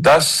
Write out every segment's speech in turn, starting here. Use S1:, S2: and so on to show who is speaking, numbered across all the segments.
S1: 10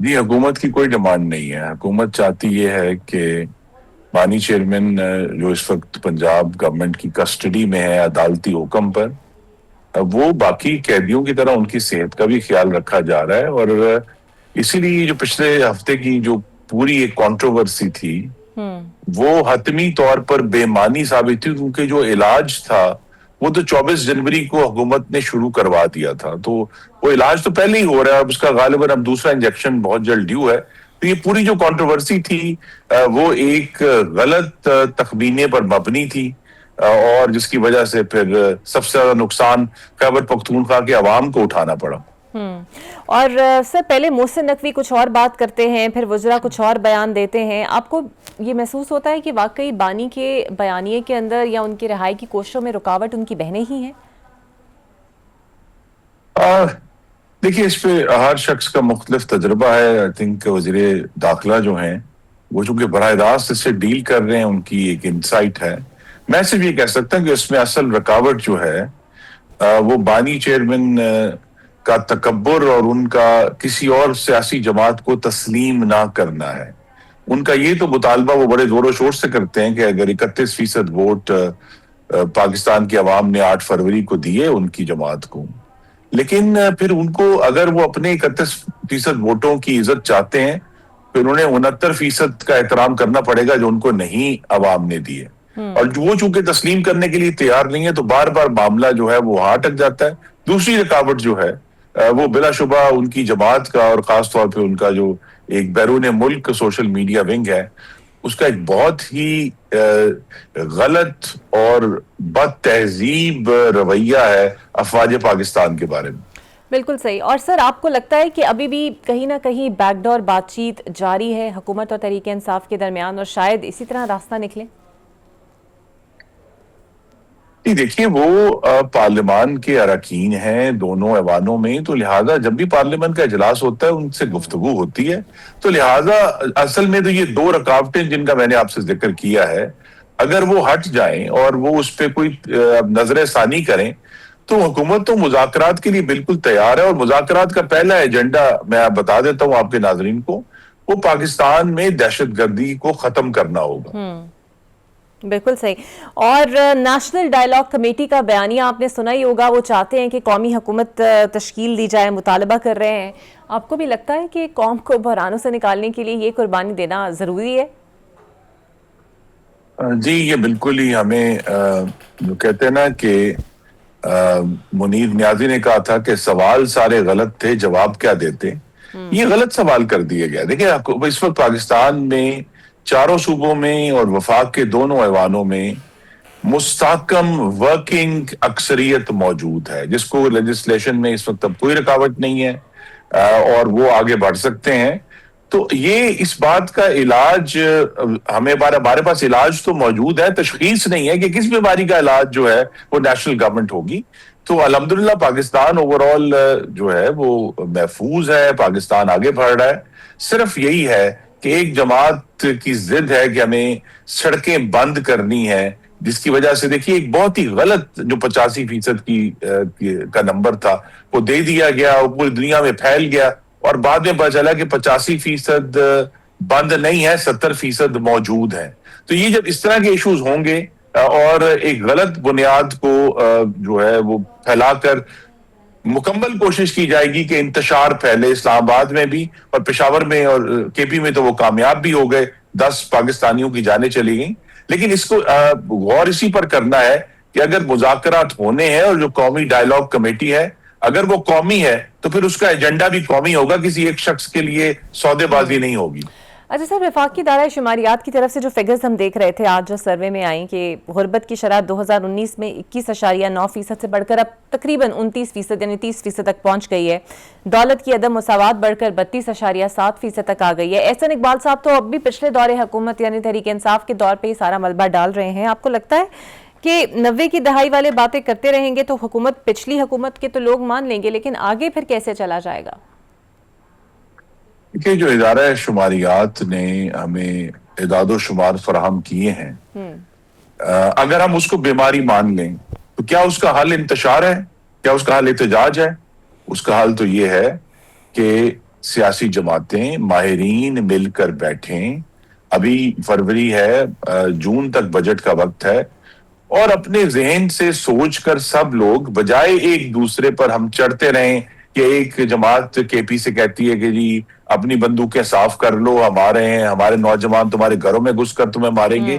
S1: جی حکومت کی کوئی ڈیمانڈ نہیں ہے. حکومت چاہتی یہ ہے کہ بانی چیئرمین جو اس وقت پنجاب گورنمنٹ کی کسٹڈی میں ہے عدالتی حکم پر، وہ باقی قیدیوں کی طرح ان کی صحت کا بھی خیال رکھا جا رہا ہے. اور اسی لیے جو پچھلے ہفتے کی جو پوری ایک کانٹروورسی تھی وہ حتمی طور پر بے معنی ثابت تھی، کیونکہ جو علاج تھا وہ تو 24 جنوری کو حکومت نے شروع کروا دیا تھا. تو وہ علاج تو پہلے ہی ہو رہا ہے، اب اس کا غالباً اب دوسرا انجیکشن بہت جلد ڈیو ہے. تو یہ پوری جو کانٹروورسی تھی وہ ایک غلط تخمینے پر مبنی تھی، اور جس کی وجہ سے پھر سب سے زیادہ نقصان خیبر پختونخوا کے عوام کو اٹھانا پڑا.
S2: اور سر پہلے محسن نقوی کچھ اور بات کرتے ہیں، پھر وزراء کچھ اور بیان دیتے ہیں. آپ کو یہ محسوس ہوتا ہے کہ واقعی بانی کے بیانیے کے اندر یا ان کی رہائی کی کوششوں میں رکاوٹ ان کی بہنیں ہی ہیں؟
S1: دیکھیے اس پہ ہر شخص کا مختلف تجربہ ہے. آئی تھنک وزیر داخلہ جو ہیں وہ چونکہ براہ راست اس سے ڈیل کر رہے ہیں، ان کی ایک انسائٹ ہے. میں صرف یہ کہہ سکتا ہوں کہ اس میں اصل رکاوٹ جو ہے وہ بانی چیئرمین کا تکبر اور ان کا کسی اور سیاسی جماعت کو تسلیم نہ کرنا ہے. ان کا یہ تو مطالبہ وہ بڑے زور و شور سے کرتے ہیں کہ اگر 31% ووٹ پاکستان کی عوام نے 8 فروری کو دیے ان کی جماعت کو، لیکن پھر ان کو اگر وہ اپنے 31% ووٹوں کی عزت چاہتے ہیں پھر انہیں 69% کا احترام کرنا پڑے گا جو ان کو نہیں عوام نے دیے. اور وہ چونکہ تسلیم کرنے کے لیے تیار نہیں ہے تو بار بار معاملہ جو ہے وہ وہاں اٹک جاتا ہے. دوسری رکاوٹ جو ہے وہ بلا شبہ ان کی جماعت کا اور خاص طور پہ ان کا جو ایک بیرون ملک سوشل میڈیا ونگ ہے اس کا ایک بہت ہی غلط اور بد تہذیب رویہ ہے افواج پاکستان کے بارے میں.
S2: بالکل صحیح. اور سر آپ کو لگتا ہے کہ ابھی بھی کہیں نہ کہیں بیک ڈور بات چیت جاری ہے حکومت اور تحریک انصاف کے درمیان، اور شاید اسی طرح راستہ نکلے؟
S1: دیکھیے وہ پارلیمان کے اراکین ہیں دونوں ایوانوں میں، تو لہٰذا جب بھی پارلیمان کا اجلاس ہوتا ہے ان سے گفتگو ہوتی ہے. تو لہٰذا اصل میں تو یہ دو رکاوٹیں جن کا میں نے آپ سے ذکر کیا ہے اگر وہ ہٹ جائیں اور وہ اس پہ کوئی نظر ثانی کریں تو حکومت تو مذاکرات کے لیے بالکل تیار ہے. اور مذاکرات کا پہلا ایجنڈا میں بتا دیتا ہوں آپ کے ناظرین کو، وہ پاکستان میں دہشت گردی کو ختم کرنا ہوگا.
S2: بالکل صحیح. اور نیشنل ڈائیلاگ کمیٹی کا بیانیہ آپ نے سنا ہی ہوگا، وہ چاہتے ہیں کہ قومی حکومت تشکیل دی جائے، مطالبہ کر رہے ہیں. آپ کو بھی لگتا ہے کہ قوم کو بحرانوں سے نکالنے کے لیے یہ قربانی دینا ضروری ہے؟
S1: جی یہ بالکل ہی ہمیں جو کہتے ہیں نا کہ منیر نیازی نے کہا تھا کہ سوال سارے غلط تھے جواب کیا دیتے، یہ غلط سوال کر دیا گیا. دیکھیں اس وقت پاکستان میں چاروں صوبوں میں اور وفاق کے دونوں ایوانوں میں مستحکم ورکنگ اکثریت موجود ہے جس کو لیجسلیشن میں اس وقت اب کوئی رکاوٹ نہیں ہے اور وہ آگے بڑھ سکتے ہیں. تو یہ اس بات کا علاج ہمارے پاس علاج تو موجود ہے، تشخیص نہیں ہے کہ کس بیماری کا علاج جو ہے وہ نیشنل گورنمنٹ ہوگی. تو الحمدللہ پاکستان اوور آل جو ہے وہ محفوظ ہے، پاکستان آگے بڑھ رہا ہے. صرف یہی ہے کہ ایک جماعت کی ضد ہے کہ ہمیں سڑکیں بند کرنی ہے، جس کی وجہ سے دیکھیے ایک بہت ہی غلط جو 85% کا نمبر تھا وہ دے دیا گیا، وہ پوری دنیا میں پھیل گیا اور بعد میں پتا چلا کہ 85% بند نہیں ہے، 70% موجود ہیں. تو یہ جب اس طرح کے ایشوز ہوں گے اور ایک غلط بنیاد کو جو ہے وہ پھیلا کر مکمل کوشش کی جائے گی کہ انتشار پھیلے اسلام آباد میں بھی اور پشاور میں اور کے پی میں، تو وہ کامیاب بھی ہو گئے، 10 پاکستانیوں کی جانیں چلی گئیں. لیکن اس کو غور اسی پر کرنا ہے کہ اگر مذاکرات ہونے ہیں اور جو قومی ڈائیلاگ کمیٹی ہے اگر وہ قومی ہے تو پھر اس کا ایجنڈا بھی قومی ہوگا، کسی ایک شخص کے لیے سودے بازی نہیں ہوگی.
S2: اچھا سر، وفاقی دائرہ شماریات کی طرف سے جو فگرز ہم دیکھ رہے تھے آج جو سروے میں آئیں کہ غربت کی شرح 2019 میں 21.9% سے بڑھ کر اب تقریباً 29% یعنی 30% تک پہنچ گئی ہے. دولت کی عدم مساوات بڑھ کر 32.7% تک آ گئی ہے. احسن اقبال صاحب تو اب بھی پچھلے دور حکومت یعنی تحریک انصاف کے دور پہ ہی سارا ملبہ ڈال رہے ہیں. آپ کو لگتا ہے کہ 90 کی دہائی والے باتیں کرتے رہیں گے تو حکومت پچھلی حکومت کے تو لوگ مان لیں گے، لیکن آگے پھر کیسے چلا جائے گا؟
S1: کہ جو ادارہ شماریات نے ہمیں اعداد و شمار فراہم کیے ہیں اگر ہم اس کو بیماری مان لیں تو کیا اس کا حل انتشار ہے؟ کیا اس کا حل احتجاج ہے؟ اس کا حل تو یہ ہے کہ سیاسی جماعتیں ماہرین مل کر بیٹھیں. ابھی فروری ہے, جون تک بجٹ کا وقت ہے, اور اپنے ذہن سے سوچ کر سب لوگ بجائے ایک دوسرے پر ہم چڑھتے رہیں کہ ایک جماعت کے پی سے کہتی ہے کہ جی اپنی بندوقیں صاف کر لو, ہم آ رہے ہیں, ہمارے نوجوان تمہارے گھروں میں گھس کر تمہیں ماریں گے.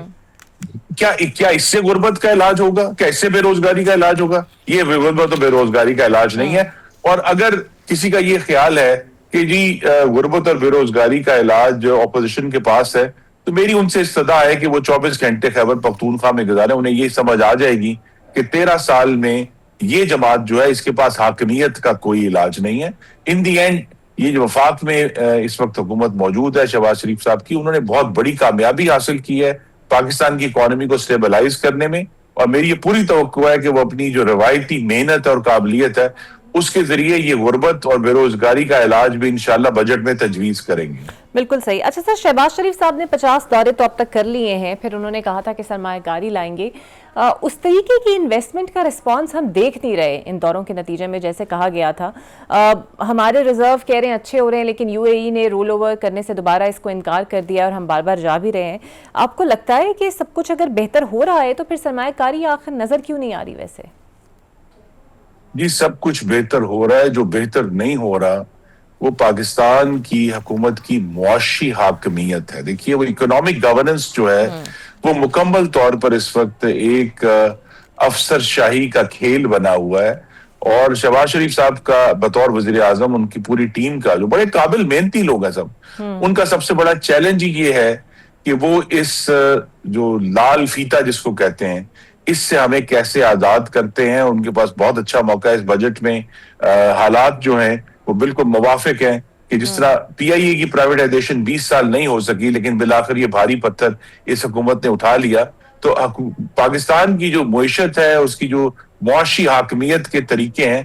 S1: کیا اس سے غربت کا علاج ہوگا؟ کیا اس سے بے روزگاری کا علاج ہوگا؟ یہ غربت اور بے روزگاری کا علاج نہیں ہے. اور اگر کسی کا یہ خیال ہے کہ جی غربت اور بے روزگاری کا علاج اپوزیشن کے پاس ہے, تو میری ان سے استدعا ہے کہ وہ 24 گھنٹے خیبر پختونخوا میں گزارے. انہیں یہ سمجھ آ جائے گی کہ 13 سال میں یہ جماعت جو ہے اس کے پاس حاکمیت کا کوئی علاج نہیں ہے. ان دی اینڈ یہ جو وفاق میں اس وقت حکومت موجود ہے شہباز شریف صاحب کی, انہوں نے بہت بڑی کامیابی حاصل کی ہے پاکستان کی اکانومی کو سٹیبلائز کرنے میں, اور میری یہ پوری توقع ہے کہ وہ اپنی جو روایتی محنت اور قابلیت ہے اس کے ذریعے یہ غربت اور بے روزگاری کا علاج بھی انشاءاللہ بجٹ میں تجویز کریں گے.
S2: بالکل صحیح. اچھا سر, شہباز شریف صاحب نے 50 دورے تو اب تک کر لیے ہیں, پھر انہوں نے کہا تھا کہ سرمایہ کاری لائیں گے. اس طریقے کی انویسٹمنٹ کا رسپانس ہم دیکھ نہیں رہے ان دوروں کے نتیجے میں, جیسے کہا گیا تھا. ہمارے ریزرو کہہ رہے ہیں اچھے ہو رہے ہیں, لیکن یو اے ای نے رول اوور کرنے سے دوبارہ اس کو انکار کر دیا اور ہم بار بار جا بھی رہے ہیں. آپ کو لگتا ہے کہ سب کچھ اگر بہتر ہو رہا ہے تو پھر سرمایہ کاری آخر نظر کیوں نہیں آ رہی ویسے؟
S1: جی سب کچھ بہتر ہو رہا ہے. جو بہتر نہیں ہو رہا وہ پاکستان کی حکومت کی معاشی حاکمیت ہے. دیکھیے وہ اکنامک گورننس جو ہے وہ مکمل طور پر اس وقت ایک افسر شاہی کا کھیل بنا ہوا ہے, اور شہباز شریف صاحب کا بطور وزیر اعظم, ان کی پوری ٹیم کا جو بڑے قابل محنتی لوگ ہیں سب, ان کا سب سے بڑا چیلنج یہ ہے کہ وہ اس جو لال فیتا جس کو کہتے ہیں اس سے ہمیں کیسے آزاد کرتے ہیں. ان کے پاس بہت اچھا موقع ہے اس بجٹ میں. حالات جو ہیں وہ بالکل موافق ہیں کہ جس طرح پی آئی اے کی پرائیویٹائزیشن 20 سال نہیں ہو سکی, لیکن بالآخر یہ بھاری پتھر اس حکومت نے اٹھا لیا. تو پاکستان کی جو معیشت ہے, اس کی جو معاشی حاکمیت کے طریقے ہیں,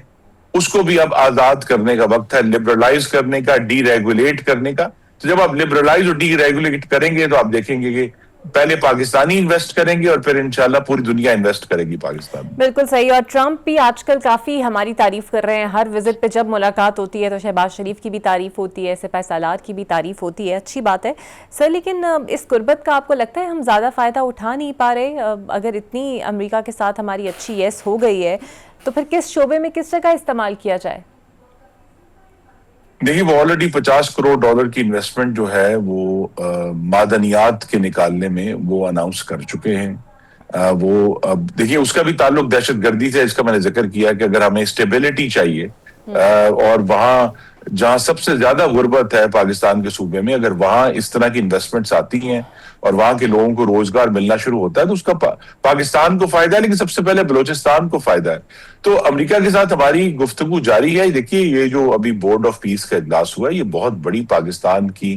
S1: اس کو بھی اب آزاد کرنے کا وقت ہے, لبرلائز کرنے کا, ڈی ریگولیٹ کرنے کا. تو جب آپ لبرلائز اور ڈی ریگولیٹ کریں گے تو آپ دیکھیں گے کہ پہلے پاکستانی انویسٹ کریں گے اور پھر انشاءاللہ پوری دنیا انویسٹ کرے گی پاکستان میں.
S2: بالکل صحیح. اور ٹرمپ بھی آج کل کافی ہماری تعریف کر رہے ہیں. ہر وزٹ پہ جب ملاقات ہوتی ہے تو شہباز شریف کی بھی تعریف ہوتی ہے, سپہ سالار کی بھی تعریف ہوتی ہے, اچھی بات ہے سر. لیکن اس غربت کا آپ کو لگتا ہے ہم زیادہ فائدہ اٹھا نہیں پا رہے؟ اگر اتنی امریکہ کے ساتھ ہماری اچھی یس ہو گئی ہے تو پھر کس شعبے میں کس جگہ استعمال کیا جائے؟
S1: دیکھیے وہ آلریڈی $50 کروڑ کی انویسٹمنٹ جو ہے وہ معدنیات کے نکالنے میں وہ اناؤنس کر چکے ہیں. وہ دیکھیے اس کا بھی تعلق دہشت گردی سے, اس کا میں نے ذکر کیا کہ اگر ہمیں اسٹیبلٹی چاہیے اور وہاں جہاں سب سے زیادہ غربت ہے پاکستان کے صوبے میں, اگر وہاں اس طرح کی انویسٹمنٹس آتی ہیں اور وہاں کے لوگوں کو روزگار ملنا شروع ہوتا ہے تو اس کا پاکستان کو فائدہ ہے, لیکن سب سے پہلے بلوچستان کو فائدہ ہے. تو امریکہ کے ساتھ ہماری گفتگو جاری ہے. دیکھیے یہ جو ابھی بورڈ آف پیس کا اجلاس ہوا ہے, یہ بہت بڑی پاکستان کی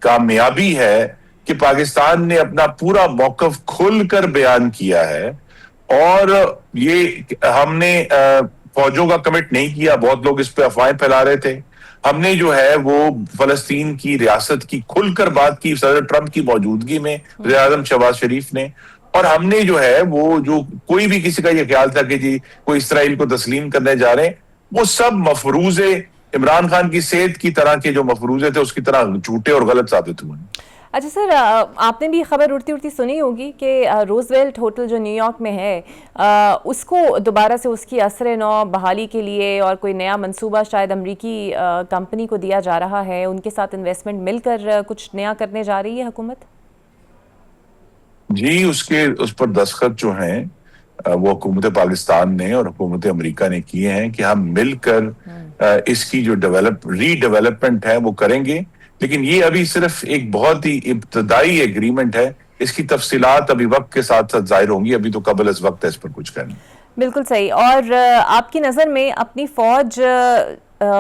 S1: کامیابی ہے کہ پاکستان نے اپنا پورا موقف کھل کر بیان کیا ہے. اور یہ ہم نے فوجوں کا کمٹ نہیں کیا, بہت لوگ اس پہ افواہیں پھیلا رہے تھے. ہم نے جو ہے وہ فلسطین کی ریاست کی کھل کر بات کی صدر ٹرمپ کی موجودگی میں, وزیر اعظم شہباز شریف نے. اور ہم نے جو ہے وہ جو کوئی بھی کسی کا یہ خیال تھا کہ جی کوئی اسرائیل کو تسلیم کرنے جا رہے ہیں, وہ سب مفروضے عمران خان کی صحت کی طرح کے جو مفروضے تھے اس کی طرح جھوٹے اور غلط ثابت ہوئے ہیں.
S2: اچھا سر, آپ نے بھی خبر اڑتی سنی ہوگی کہ روزویلٹ ہوٹل جو نیو یارک میں ہے اس کو دوبارہ سے اس کی عصر نو بحالی کے لیے اور کوئی نیا منصوبہ شاید امریکی کمپنی کو دیا جا رہا ہے, ان کے ساتھ انویسٹمنٹ مل کر کچھ نیا کرنے جا رہی ہے حکومت؟
S1: جی اس پر دستخط جو ہیں وہ حکومت پاکستان نے اور حکومت امریکہ نے کیے ہیں کہ ہم مل کر اس کی جو ری ڈیولپمنٹ ہے وہ کریں گے. لیکن یہ ابھی صرف ایک بہت ہی ابتدائی ایگریمنٹ ہے, اس کی تفصیلات ابھی وقت کے ساتھ ساتھ ظاہر ہوں گی, ابھی تو قبل از وقت ہے اس پر کچھ کرنا.
S2: بالکل صحیح. اور آپ کی نظر میں اپنی فوج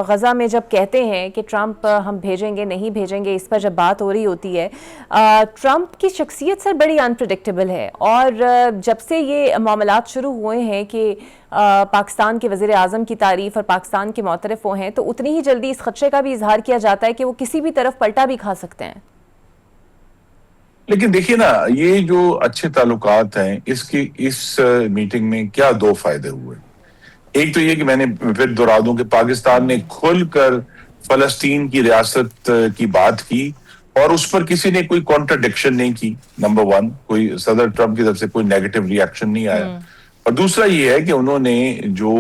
S2: غزہ میں جب کہتے ہیں کہ ٹرمپ ہم بھیجیں گے نہیں بھیجیں گے, اس پر جب بات ہو رہی ہوتی ہے, ٹرمپ کی شخصیت سر بڑی انپریڈکٹیبل ہے, اور جب سے یہ معاملات شروع ہوئے ہیں کہ پاکستان کے وزیر اعظم کی تعریف اور پاکستان کے معترف وہ ہیں, تو اتنی ہی جلدی اس خدشے کا بھی اظہار کیا جاتا ہے کہ وہ کسی بھی طرف پلٹا بھی کھا سکتے ہیں.
S1: لیکن دیکھیے نا, یہ جو اچھے تعلقات ہیں اس میٹنگ میں کیا دو فائدے ہوئے. ایک تو یہ کہ میں نے پھر دہرا دوں کہ پاکستان نے کھل کر فلسطین کی ریاست کی بات کی اور اس پر کسی نے کوئی کانٹرڈکشن نہیں کی. نمبر ون, کوئی صدر ٹرمپ کی طرف سے کوئی نیگیٹو ریئیکشن نہیں آیا. اور دوسرا یہ ہے کہ انہوں نے جو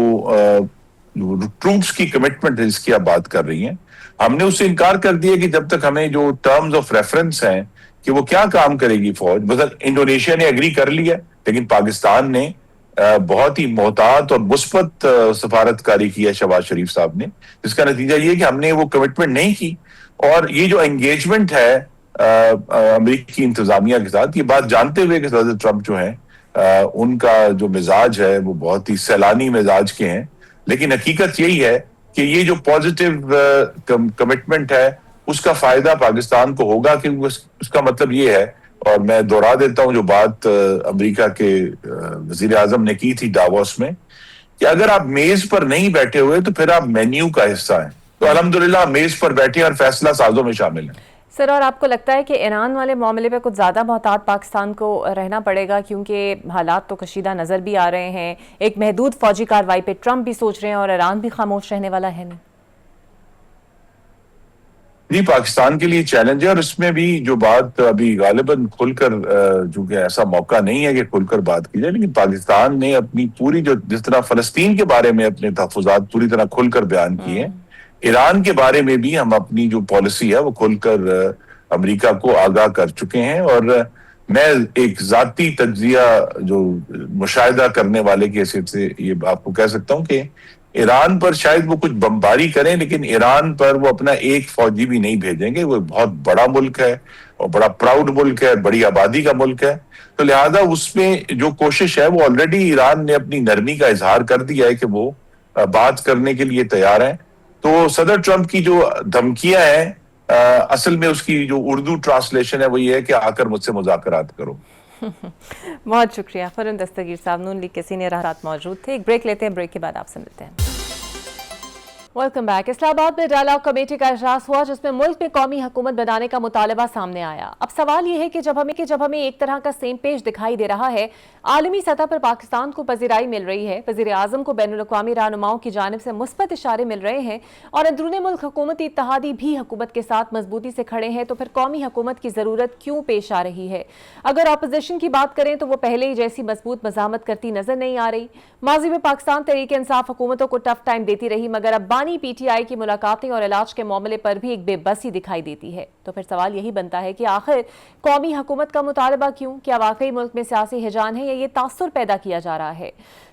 S1: ٹروپس کی کمٹمنٹ جس کی آپ بات کر رہی ہیں, ہم نے اس سے انکار کر دیا کہ جب تک ہمیں جو ٹرمز آف ریفرنس ہیں کہ وہ کیا کام کرے گی فوج. مثلا انڈونیشیا نے اگری کر لیا, لیکن پاکستان نے بہت ہی محتاط اور مثبت سفارتکاری کی ہے شہباز شریف صاحب نے, جس کا نتیجہ یہ کہ ہم نے وہ کمٹمنٹ نہیں کی. اور یہ جو انگیجمنٹ ہے امریکی انتظامیہ کے ساتھ, یہ بات جانتے ہوئے کہ صدر ٹرمپ جو ہیں ان کا جو مزاج ہے وہ بہت ہی سیلانی مزاج کے ہیں, لیکن حقیقت یہی ہے کہ یہ جو پازیٹیو کمٹمنٹ ہے اس کا فائدہ پاکستان کو ہوگا, کہ اس کا مطلب یہ ہے, اور میں دوہرا دیتا ہوں جو بات امریکہ کے وزیر اعظم نے کی تھی ڈاووس میں, کہ اگر آپ میز پر نہیں بیٹھے ہوئے تو پھر آپ مینیو کا حصہ ہیں. تو الحمدللہ میز پر بیٹھے اور فیصلہ سازوں میں شامل ہیں.
S2: سر, اور آپ کو لگتا ہے کہ ایران والے معاملے پہ کچھ زیادہ محتاط پاکستان کو رہنا پڑے گا, کیونکہ حالات تو کشیدہ نظر بھی آ رہے ہیں, ایک محدود فوجی کارروائی پہ ٹرمپ بھی سوچ رہے ہیں اور ایران بھی خاموش رہنے والا ہے نہیں؟
S1: جی, پاکستان کے لیے چیلنج ہے, اور اس میں بھی جو بات ابھی غالباً کھل کر, چونکہ ایسا موقع نہیں ہے کہ کھل کر بات کی جائے, لیکن پاکستان نے اپنی پوری جو جس طرح فلسطین کے بارے میں اپنے تحفظات پوری طرح کھل کر بیان کیے ہیں, ایران کے بارے میں بھی ہم اپنی جو پالیسی ہے وہ کھل کر امریکہ کو آگاہ کر چکے ہیں. اور میں ایک ذاتی تجزیہ جو مشاہدہ کرنے والے کی حیثیت سے یہ آپ کو کہہ سکتا ہوں کہ ایران پر شاید وہ کچھ بمباری کریں, لیکن ایران پر وہ اپنا ایک فوجی بھی نہیں بھیجیں گے. وہ بہت بڑا ملک ہے اور بڑا پراؤڈ ملک ہے, بڑی آبادی کا ملک ہے, تو لہذا اس میں جو کوشش ہے وہ آلریڈی ایران نے اپنی نرمی کا اظہار کر دیا ہے کہ وہ بات کرنے کے لیے تیار ہیں. تو صدر ٹرمپ کی جو دھمکیاں ہیں اصل میں اس کی جو اردو ٹرانسلیشن ہے وہ یہ ہے کہ آ کر مجھ سے مذاکرات کرو.
S2: بہت شکریہ. خرم دستگیر صاحب, نون لیگ کے سینئر رہنما موجود تھے. ایک بریک لیتے ہیں, بریک کے بعد آپ سے ملتے ہیں. Welcome back. اسلام آباد میں ڈائیلاگ کمیٹی کا اجلاس ہوا جس میں ملک میں قومی حکومت بنانے کا مطالبہ سامنے آیا. اب سوال یہ ہے کہ جب ہمیں ایک طرح کا سیم پیج دکھائی دے رہا ہے, عالمی سطح پر پاکستان کو پذیرائی مل رہی ہے, وزیر اعظم کو بین الاقوامی رہنماؤں کی جانب سے مثبت اشارے مل رہے ہیں, اور اندرون ملک حکومتی اتحادی بھی حکومت کے ساتھ مضبوطی سے کھڑے ہیں, تو پھر قومی حکومت کی ضرورت کیوں پیش آ رہی ہے؟ اگر اپوزیشن کی بات کریں تو وہ پہلے ہی جیسی مضبوط مزاحمت کرتی نظر نہیں آ رہی. ماضی میں پاکستان تحریک انصاف حکومتوں کو ٹف ٹائم دیتی رہی, مگر اب بانی پی ٹی آئی کی ملاقاتیں اور علاج کے معاملے پر بھی ایک بے بسی دکھائی دیتی ہے. تو پھر سوال یہی بنتا ہے کہ آخر قومی حکومت کا مطالبہ کیوں؟ کیا واقعی ملک میں سیاسی ہجان ہے یا یہ تاثر پیدا کیا جا رہا ہے؟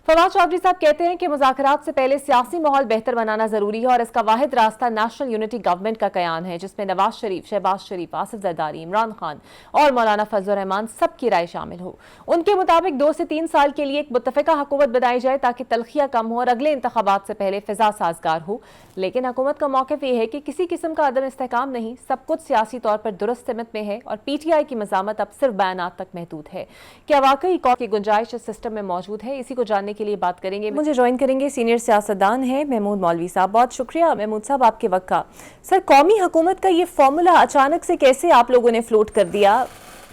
S2: فواد چودھری صاحب کہتے ہیں کہ مذاکرات سے پہلے سیاسی ماحول بہتر بنانا ضروری ہے, اور اس کا واحد راستہ نیشنل یونٹی گورنمنٹ کا قیام ہے, جس میں نواز شریف, شہباز شریف, آصف زرداری, عمران خان اور مولانا فضل الرحمان سب کی رائے شامل ہو. ان کے مطابق 2 سے 3 سال کے لیے ایک متفقہ حکومت بنائی جائے تاکہ تلخیاں کم ہو اور اگلے انتخابات سے پہلے فضا سازگار ہو. لیکن حکومت کا موقف یہ ہے کہ کسی قسم کا عدم استحکام نہیں, سب کچھ سیاسی طور پر درست سمت میں ہے, اور پی ٹی آئی کی مزاحمت اب صرف بیانات تک محدود ہے. کیا واقعی قوم کی گنجائش اس سسٹم میں موجود ہے؟ اسی کو جاننے کے لیے بات کریں گے. مجھے جوائن کریں گے سینئر سیاستدان ہیں محمود مولوی صاحب. بہت شکریہ محمود صاحب آپ کے وقت کا. سر, قومی حکومت کا یہ فارمولا اچانک سے کیسے آپ لوگوں نے فلوٹ کر دیا؟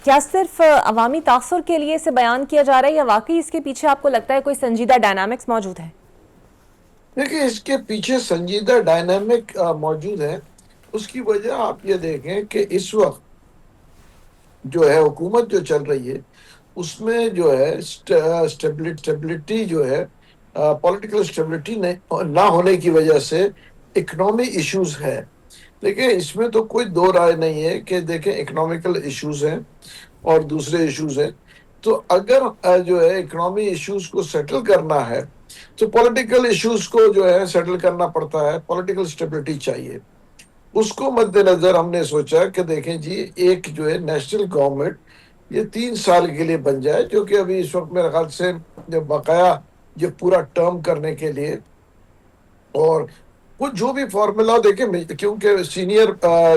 S2: کیا صرف عوامی تاثر کے لیے اسے بیان کیا جا رہا ہے, یا واقعی اس کے پیچھے آپ کو لگتا ہے کوئی سنجیدہ ڈائنامکس موجود ہے؟
S3: دیکھیں, اس کے پیچھے سنجیدہ ڈائنامک موجود ہے. اس کی وجہ آپ یہ دیکھیں کہ اس وقت جو ہے حکومت جو چل رہی ہے اس میں جو ہے اسٹیبلٹی جو ہے پولیٹیکل اسٹیبلٹی نہ ہونے کی وجہ سے اکنامی ایشوز ہے. دیکھیں, اس میں تو کوئی دو رائے نہیں ہے کہ دیکھیں اکنامیکل ایشوز ہیں اور دوسرے ایشوز ہیں. تو اگر جو ہے اکنامی ایشوز کو سیٹل کرنا ہے تو پولیٹیکل ایشوز کو جو ہے سیٹل کرنا پڑتا ہے, پولیٹیکل اسٹیبلٹی چاہیے. اس کو مد نظر ہم نے سوچا کہ دیکھیں جی, ایک جو ہے نیشنل گورنمنٹ یہ 3 سال کے لیے بن جائے, جو کہ ابھی اس وقت میرے خیال سے بقایا یہ پورا ٹرم کرنے کے لیے, اور وہ جو بھی فارمولا دیکھیں, کیونکہ سینئر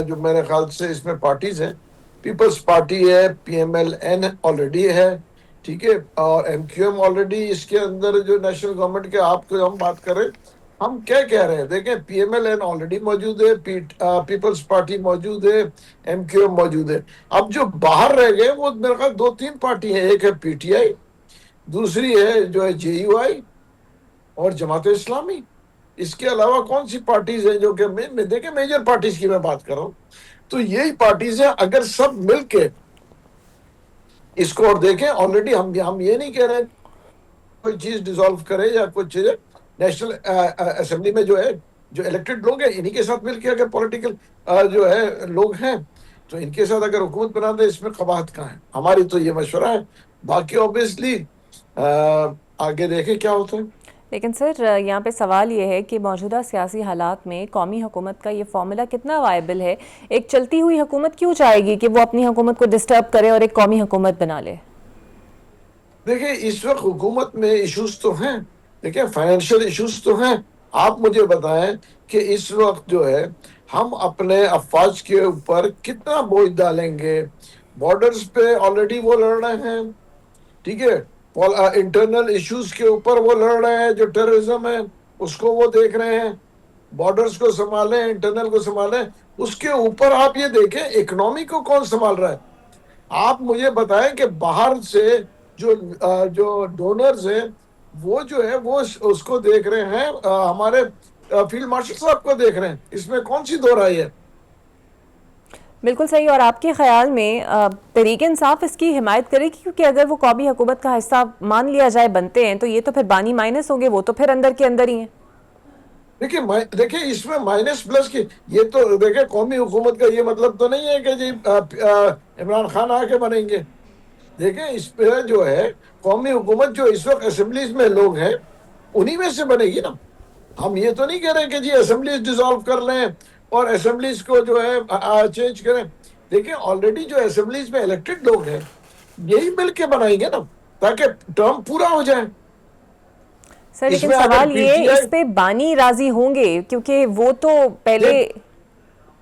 S3: جو میرے خیال سے اس میں پارٹیز ہیں, پیپلز پارٹی ہے, P M L N already ہے, ٹھیک ہے, اور ایم کیو ایم آلریڈی اس کے اندر جو نیشنل گورنمنٹ کے آپ کو ہم بات کریں, ہم کیا کہہ رہے ہیں, دیکھیں P M L N already موجود ہے, پیپلز پارٹی موجود ہے, ایم کیو ایم موجود ہے. اب جو باہر رہ گئے وہ میرے خیال 2-3 پارٹی ہیں, ایک ہے پی ٹی آئی, دوسری ہے جو ہے جے یو آئی اور جماعت اسلامی. اس کے علاوہ کون سی پارٹیز ہیں جو کہ میں دیکھیں میجر پارٹیز کی میں بات کر رہا ہوں, تو یہی پارٹیز ہیں. اگر سب مل کے اس کو, اور دیکھیں آلریڈی ہم یہ نہیں کہہ رہے ہیں کوئی چیز ڈیزالو کرے یا کچھ چیزیں, نیشنل اسمبلی میں جو ہے جو الیکٹڈ لوگ ہیں انہی کے ساتھ مل کے اگر پولیٹیکل جو ہے لوگ ہیں تو ان کے ساتھ اگر حکومت بنا دے, اس میں قباحت کہاں ہے؟ ہماری تو یہ مشورہ ہے. باقی اوبیسلی آگے دیکھیں کیا ہوتا ہے.
S2: لیکن سر یہاں پہ سوال یہ ہے کہ موجودہ سیاسی حالات میں قومی حکومت کا یہ فارمولا کتنا وائبل ہے؟ ایک چلتی ہوئی حکومت کیوں چاہے گی کہ وہ اپنی حکومت کو ڈسٹرب کرے اور ایک قومی حکومت بنا لے؟
S3: دیکھیں اس وقت حکومت میں ایشوز تو ہیں, دیکھیں فائنینشیل ایشوز تو ہیں. آپ مجھے بتائیں کہ اس وقت جو ہے ہم اپنے افواج کے اوپر کتنا بوجھ ڈالیں گے؟ بارڈرز پہ آلریڈی وہ لڑ رہے ہیں, ٹھیک ہے, انٹرنل ایشوز کے اوپر وہ لڑ رہے ہیں, جو ٹیررزم ہے اس کو وہ دیکھ رہے ہیں, بارڈرز کو سنبھالیں, انٹرنل کو سنبھالیں. اس کے اوپر آپ یہ دیکھیں اکنامی کو کون سنبھال رہا ہے؟ آپ مجھے بتائیں کہ باہر سے جو ڈونرز ہیں وہ جو ہے وہ اس کو دیکھ رہے ہیں, ہمارے فیلڈ مارشل صاحب کو دیکھ رہے ہیں. اس میں کون سی دو رائے ہے؟
S2: بالکل صحیح. اور آپ کے خیال میں تحریک انصاف اس کی حمایت کرے گی؟ کیونکہ اگر وہ قومی حکومت کا حصہ مان لیا جائے بنتے ہیں تو یہ تو پھر بانی مائنس ہوں گے, وہ تو پھر اندر کے اندر ہی ہیں.
S3: دیکھیں اس میں مائنس پلس کی, یہ تو دیکھیں قومی حکومت کا یہ مطلب تو نہیں ہے کہ جی عمران خان آ کے بنیں گے. دیکھیں اس پہ جو ہے قومی حکومت جو اس وقت اسمبلیز میں لوگ ہیں انہی میں سے بنے گی نا. ہم یہ تو نہیں کہہ رہے کہ جی اسمبلیز ڈیزالو کر لیں اور اسمبلیز کو جو ہے چینج کریں. دیکھیں آلریڈی جو اسمبلیز میں الیکٹڈ لوگ ہیں یہی مل کے بنائیں گے نا تاکہ ٹرم پورا ہو جائے.
S2: سر
S3: اس
S2: لیکن
S3: میں اگر
S2: سوال
S3: پی
S2: یہ
S3: ٹی
S2: اس
S3: آئی
S2: پہ بانی راضی ہوں گے؟ کیونکہ وہ تو پہلے,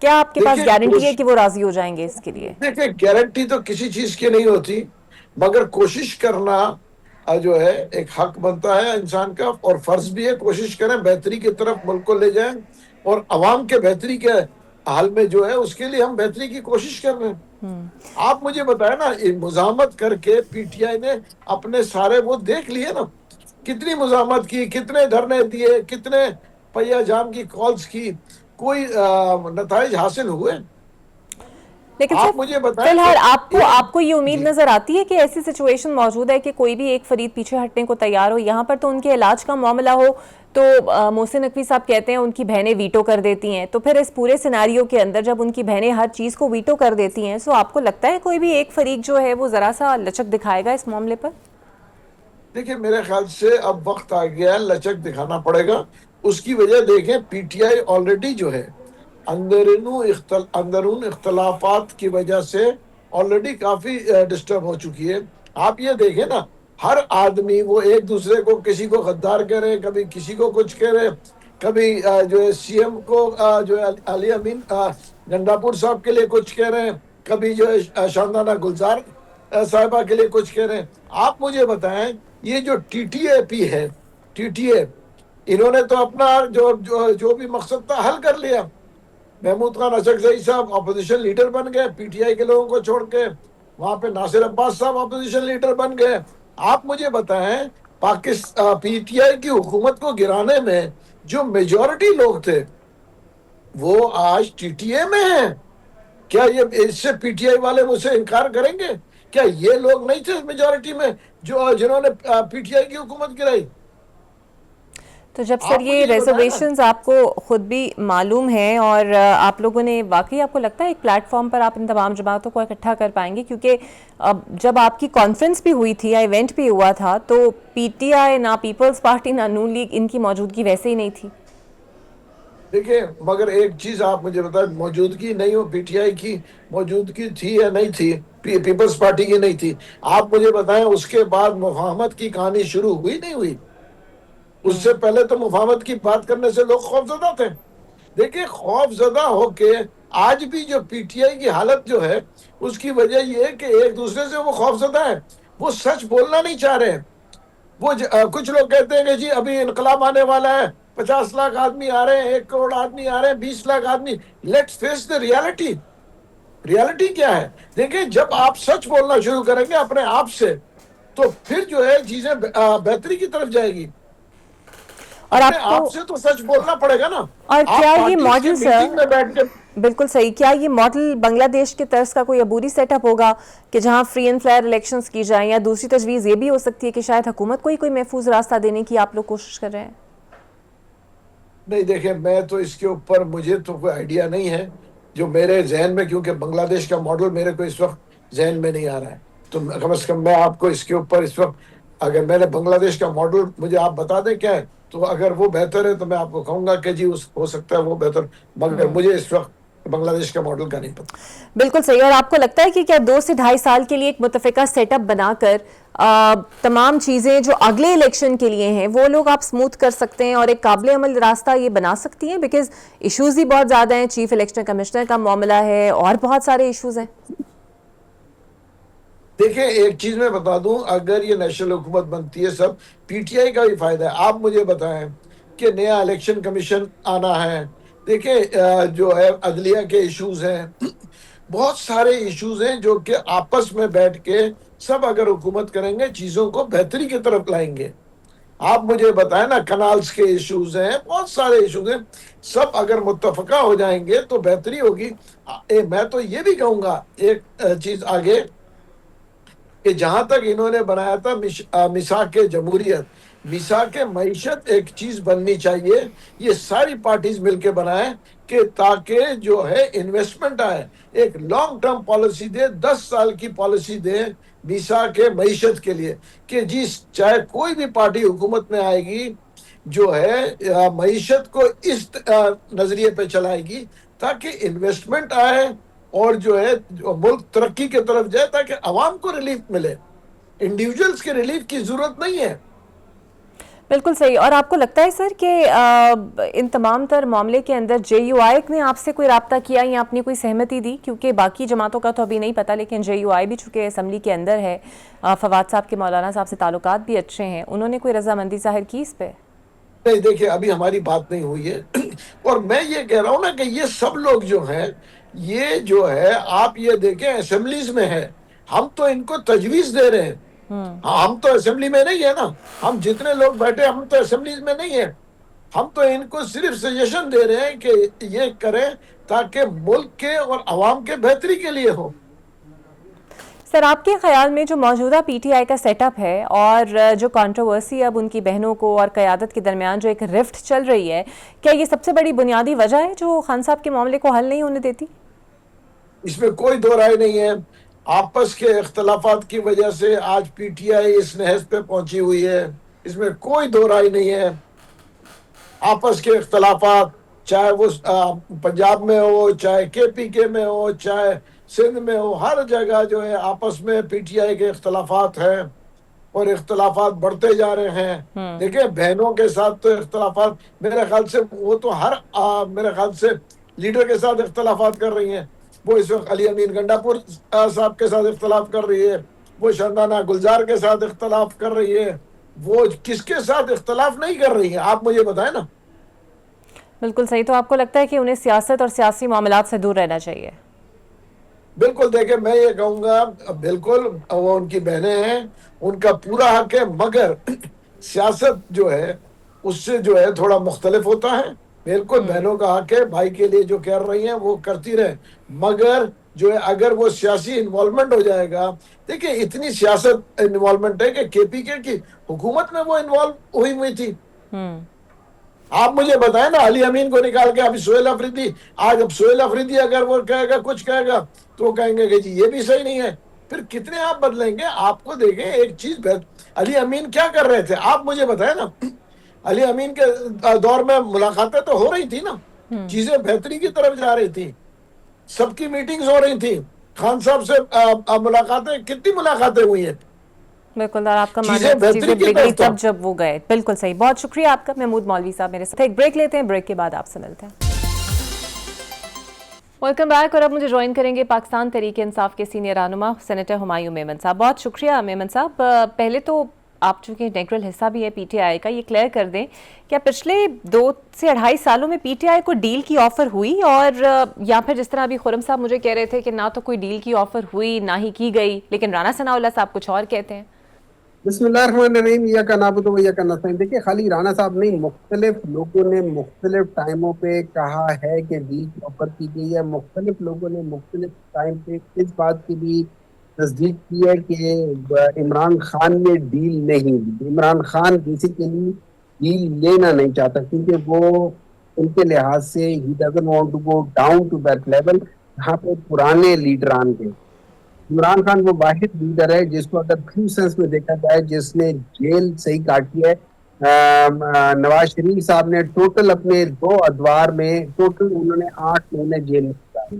S2: کیا آپ کے پاس گارنٹی ہے کہ وہ راضی ہو جائیں گے اس کے لیے؟
S3: دیکھیں گارنٹی تو کسی چیز کی نہیں ہوتی, مگر کوشش کرنا جو ہے ایک حق بنتا ہے انسان کا, اور فرض بھی ہے کوشش کریں بہتری کی طرف ملک کو لے جائیں, اور عوام کے بہتری کے حال میں جو ہے اس کے لیے ہم بہتری کی کوشش کر رہے ہیں. آپ مجھے بتائیں نا, مزاحمت کر کے پی ٹی آئی نے اپنے سارے وہ دیکھ لیے نا, کتنی مزاحمت کی, کتنے دھرنے دیے, کتنے پہیا جام کی کالز کی, کوئی نتائج حاصل ہوئے؟
S2: لیکن سر
S3: آپ مجھے بتائیں
S2: فی
S3: کہ
S2: الحال آپ کو یہ امید
S3: جی
S2: نظر آتی ہے کہ ایسی سچویشن موجود ہے کہ کوئی بھی ایک فریق پیچھے ہٹنے کو تیار ہو؟ یہاں پر تو ان کے علاج کا معاملہ ہو تو محسن نقوی صاحب کہتے ہیں ان کی بہنیں ویٹو کر دیتی ہیں, تو پھر اس پورے سیناریو کے اندر جب ان کی بہنیں ہر چیز کو ویٹو کر دیتی ہیں تو آپ کو لگتا ہے کوئی بھی ایک فریق جو ہے وہ ذرا سا لچک دکھائے گا اس معاملے پر؟
S3: دیکھیں میرے خیال سے اب وقت آ گیا ہے, لچک دکھانا پڑے گا. اس کی وجہ دیکھیں پی ٹی آئی آلریڈی جو ہے اندرون اختلافات کی وجہ سے آلریڈی کافی ڈسٹرب ہو چکی ہے. آپ یہ دیکھیں نا, ہر آدمی وہ ایک دوسرے کو, کسی کو غدار کہہ رہے, کبھی کسی کو کچھ کہہ رہے, کبھی جو ہے سی ایم کو جو ہے علی امین گنڈاپور صاحب کے لیے کچھ کہہ رہے ہیں, کبھی جو ہے شاندانہ گلزار صاحبہ کے لیے کچھ کہہ رہے ہیں. آپ مجھے بتائیں یہ جو ٹی ٹی اے پی ہے, ٹی ٹی اے, انہوں نے تو اپنا جو بھی مقصد تھا حل کر لیا. محمود خان اسد صاحب اپوزیشن لیڈر بن گئے پی ٹی آئی کے لوگوں کو چھوڑ کے, وہاں پہ ناصر عباس صاحب اپوزیشن لیڈر بن گئے. آپ مجھے بتائیں پاکستان پی ٹی آئی کی حکومت کو گرانے میں جو میجورٹی لوگ تھے وہ آج ٹی ٹی اے میں ہیں. کیا یہ اس سے پی ٹی آئی والے مجھ سے انکار کریں گے؟ کیا یہ لوگ نہیں تھے میجورٹی میں جنہوں نے پی ٹی آئی کی حکومت گرائی؟
S2: تو جب سر
S3: آپ
S2: یہ
S3: مجھے بتائیں نا.
S2: ریزرویشنز آپ کو خود بھی معلوم ہیں اور آپ لوگوں نے واقعی, آپ کو لگتا ہے ایک پلیٹ فارم پر آپ ان تمام جماعتوں کو اکٹھا کر پائیں گے؟ کیونکہ جب آپ کی کانفرنس بھی ہوئی تھی یا ایونٹ بھی ہوا تھا تو پی ٹی آئی, نہ پیپلز پارٹی, نہ نون لیگ, ان کی موجودگی ویسے ہی نہیں تھی.
S3: دیکھیں مگر ایک چیز آپ مجھے بتائیں, موجودگی نہیں ہو پی ٹی آئی کی موجودگی تھی یا نہیں تھی, پیپلز پارٹی کی نہیں تھی. آپ مجھے بتائیں اس کے بعد مفاہمت کی کہانی شروع ہوئی نہیں ہوئی؟ اس سے پہلے تو مفاہمت کی بات کرنے سے لوگ خوف زدہ تھے. دیکھیں خوف زدہ ہو کے آج بھی جو پی ٹی آئی کی حالت جو ہے اس کی وجہ یہ ہے کہ ایک دوسرے سے وہ خوف زدہ ہے, وہ سچ بولنا نہیں چاہ رہے ہیں. وہ کچھ لوگ کہتے ہیں کہ جی ابھی انقلاب آنے والا ہے, 50 لاکھ آدمی آ رہے ہیں, 1 کروڑ آدمی آ رہے ہیں, 20 لاکھ آدمی. Let's face the reality. Reality کیا ہے؟ دیکھیں جب آپ سچ بولنا شروع کریں گے اپنے آپ سے تو پھر جو ہے چیزیں بہتری کی طرف جائے گی.
S2: اور
S3: اپنے
S2: آپ
S3: آپ
S2: کو
S3: سے تو سچ بولنا پڑے گا نا.
S2: اور
S3: آپ
S2: کیا یہ
S3: پارٹیز کے
S2: ماڈل
S3: میٹنگ میں بیٹھ کے
S2: بالکل صحیح، کیا یہ ماڈل بنگلہ دیش کے طرز کا کوئی عبوری سیٹ اپ ہوگا کہ جہاں فری اینڈ فیئر الیکشنز کی جائیں، یا دوسری تجویز یہ بھی ہو سکتی ہے کہ شاید حکومت کو ہی کوئی محفوظ راستہ دینے کی آپ لوگ کوشش کر رہے ہیں؟
S3: نہیں دیکھیں، میں تو اس کے اوپر مجھے تو کوئی آئیڈیا نہیں ہے جو میرے ذہن میں، کیونکہ بنگلہ دیش کا ماڈل میرے کو اس وقت ذہن میں نہیں آ رہا ہے. تو کم از کم میں آپ کو اس کے اوپر اس وقت، اگر میں نے بنگلہ دیش کا ماڈل مجھے آپ بتا دیں کیا ہے، تو اگر وہ بہتر ہے تو میں آپ کو کہوں گا کہ جی ہو سکتا ہے وہ بہتر، مگر مجھے اس وقت بنگلہ دیش کا ماڈل کا نہیں پتا.
S2: بالکل صحیح. اور آپ کو لگتا ہے کہ کیا 2 سے 2.5 سال کے لیے ایک متفقہ سیٹ اپ بنا کر تمام چیزیں جو اگلے الیکشن کے لیے ہیں وہ لوگ آپ سموتھ کر سکتے ہیں اور ایک قابل عمل راستہ یہ بنا سکتی ہیں؟ بیکاز ایشوز ہی بہت زیادہ ہیں، چیف الیکشن کمشنر کا معاملہ ہے اور بہت سارے ایشوز ہیں.
S3: دیکھیں ایک چیز میں بتا دوں، اگر یہ نیشنل حکومت بنتی ہے، سب پی ٹی آئی کا بھی فائدہ ہے. آپ مجھے بتائیں کہ نیا الیکشن کمیشن آنا ہے، دیکھیں جو ہے عدلیہ کے ایشوز ہیں، بہت سارے ایشوز ہیں جو کہ آپس میں بیٹھ کے سب اگر حکومت کریں گے چیزوں کو بہتری کی طرف لائیں گے. آپ مجھے بتائیں نا، کنالز کے ایشوز ہیں، بہت سارے ایشوز ہیں، سب اگر متفقہ ہو جائیں گے تو بہتری ہوگی. میں تو یہ بھی کہوں گا ایک چیز آگے، کہ جہاں تک انہوں نے بنایا تھا میثاق جمہوریت، میثاق معیشت ایک چیز بننی چاہیے، یہ ساری پارٹیز مل کے بنائیں کہ تاکہ جو ہے انویسٹمنٹ آئے، ایک لانگ ٹرم پالیسی دے، 10 سال کی پالیسی دے میثاق معیشت کے لیے، کہ جی چاہے کوئی بھی پارٹی حکومت میں آئے گی جو ہے معیشت کو اس نظریے پہ چلائے گی تاکہ انویسٹمنٹ آئے اور جو ہے ملک ترقی کی طرف جائے، تاکہ عوام کو ریلیف ملے. انڈیویجولز کے ریلیف کی ضرورت نہیں ہے.
S2: بالکل صحیح. اور آپ کو لگتا ہے سر کہ ان تمام تر معاملے کے اندر جے یو آئی نے آپ سے کوئی رابطہ کیا یا اپنی کوئی سہمتی دی؟ کیونکہ باقی جماعتوں کا تو ابھی نہیں پتا، لیکن جے یو آئی بھی چونکہ اسمبلی کے اندر ہے، فواد صاحب کے مولانا صاحب سے تعلقات بھی اچھے ہیں، انہوں نے کوئی رضامندی ظاہر کی اس پہ؟
S3: نہیں دیکھیں، ابھی ہماری بات نہیں ہوئی ہے. اور میں یہ کہہ رہا ہوں نا کہ یہ سب لوگ جو ہیں، یہ جو ہے آپ یہ دیکھیں اسمبلیز میں ہے، ہم تو ان کو تجویز دے رہے ہیں. ہم تو اسمبلی میں نہیں ہے نا، ہم جتنے لوگ بیٹھے ہم تو اسمبلیز میں نہیں ہیں، ہم تو ان کو صرف سجیشن دے رہے ہیں کہ یہ کریں تاکہ ملک کے اور عوام کے بہتری کے لیے ہو.
S2: سر آپ کے خیال میں جو موجودہ پی ٹی آئی کا سیٹ اپ ہے اور جو کنٹروورسی اب ان کی بہنوں کو اور قیادت کے درمیان جو ایک رفٹ چل رہی ہے، کیا یہ سب سے بڑی بنیادی وجہ ہے جو خان صاحب کے معاملے کو حل نہیں ہونے دیتی؟
S3: اس میں کوئی دو رائے نہیں ہے. آپس کے اختلافات کی وجہ سے آج پی ٹی آئی اس نہج پہ پہنچی ہوئی ہے، اس میں کوئی دو رائے نہیں ہے. آپس کے اختلافات، چاہے وہ پنجاب میں ہو، چاہے کے پی کے میں ہو، چاہے سندھ میں ہو، ہر جگہ جو ہے آپس میں پی ٹی آئی کے اختلافات ہیں اور اختلافات بڑھتے جا رہے ہیں. دیکھیں بہنوں کے ساتھ تو اختلافات میرے خیال سے وہ تو ہر میرے خیال سے لیڈر کے ساتھ اختلافات کر رہی ہیں. وہ اس وقت علی امین گنڈا پور صاحب کے ساتھ اختلاف کر رہی ہے، وہ شردانہ گلزار کے ساتھ اختلاف کر رہی ہے، وہ کس کے ساتھ اختلاف نہیں کر رہی ہے آپ مجھے بتائیں نا.
S2: بالکل صحیح. تو آپ کو لگتا ہے کہ انہیں سیاست اور سیاسی معاملات سے دور رہنا چاہیے؟
S3: بالکل. دیکھیں میں یہ کہوں گا، بالکل وہ ان کی بہنیں ہیں، ان کا پورا حق ہے، مگر سیاست جو ہے اس سے جو ہے تھوڑا مختلف ہوتا ہے. بالکل بہنوں کا حق ہے، بھائی کے لیے جو کر رہی ہیں وہ کرتی رہے، مگر جو ہے اگر وہ سیاسی انوالومنٹ ہو جائے گا، دیکھیں اتنی سیاست انوالومنٹ ہے کہ کے پی کے کی حکومت میں وہ انوالو ہوئی تھی. آپ مجھے بتائیں نا، علی امین کو نکال کے ابھی سہیل افریدی، آج اب سہیل افریدی اگر وہ کہے گا کچھ کہے گا تو وہ کہیں گے کہ جی یہ بھی صحیح نہیں ہے. پھر کتنے آپ بدلیں گے؟ آپ کو دیکھیں ایک چیز، علی امین کیا کر رہے تھے آپ مجھے بتائیں نا. علی امین کے دور میں ملاقاتیں تو ہو رہی تھی نا، چیزیں بہتری کی طرف جا رہی تھی، سب کی میٹنگز ہو رہی تھی، خان صاحب سے ملاقاتیں، کتنی ملاقاتیں ہوئی ہیں.
S2: بالکل. اور آپ کا ماننا
S3: چیزیں
S2: ہے
S3: بہتری
S2: چیزیں
S3: کی
S2: بگڑی
S3: طرف
S2: تب جب وہ گئے. بالکل صحیح. بہت شکریہ آپ کا محمود مولوی صاحب میرے ساتھ. ایک بریک لیتے ہیں، بریک کے بعد آپ سے ملتے ہیں. Welcome back. اور اب مجھے جوائن کریں گے پاکستان تحریک انصاف کے سینئر رہنما سینیٹر ہمایوں میمن صاحب. بہت شکریہ میمن صاحب. پہلے تو آپ چونکہ انٹیگرل حصہ بھی ہے پی ٹی آئی کا، یہ کلیئر کر دیں کیا پچھلے 2 سے 2.5 سالوں میں پی ٹی آئی کو ڈیل کی آفر ہوئی، اور یا پھر جس طرح ابھی خرم صاحب مجھے کہہ رہے تھے کہ نہ تو کوئی ڈیل کی آفر ہوئی نہ ہی کی گئی، لیکن رانا ثناء اللہ صاحب کچھ اور کہتے ہیں؟
S4: بسم اللہ الرحمن الرحیم، ایاک نعبد و ایاک نستعین. دیکھیے خالی رانا صاحب نہیں، مختلف لوگوں نے مختلف ٹائموں پہ کہا ہے کہ ڈیل کی آفر کی گئی ہے. مختلف لوگوں نے مختلف ٹائم پہ اس بات کی بھی تصدیق کی ہے کہ عمران خان نے ڈیل نہیں دی. عمران خان بیسیکلی ڈیل لینا نہیں چاہتا کیونکہ وہ ان کے لحاظ سے ہی doesn't want to go down to that level جہاں پہ پرانے لیڈران کے. عمران خان وہ واحد لیڈر ہے جس کو اگر ٹرو سینس میں دیکھا جائے جس نے جیل صحیح کاٹی ہے. نواز شریف صاحب نے ٹوٹل اپنے 2 ادوار میں ٹوٹل انہوں نے 8 مہینے جیل میں گزارے.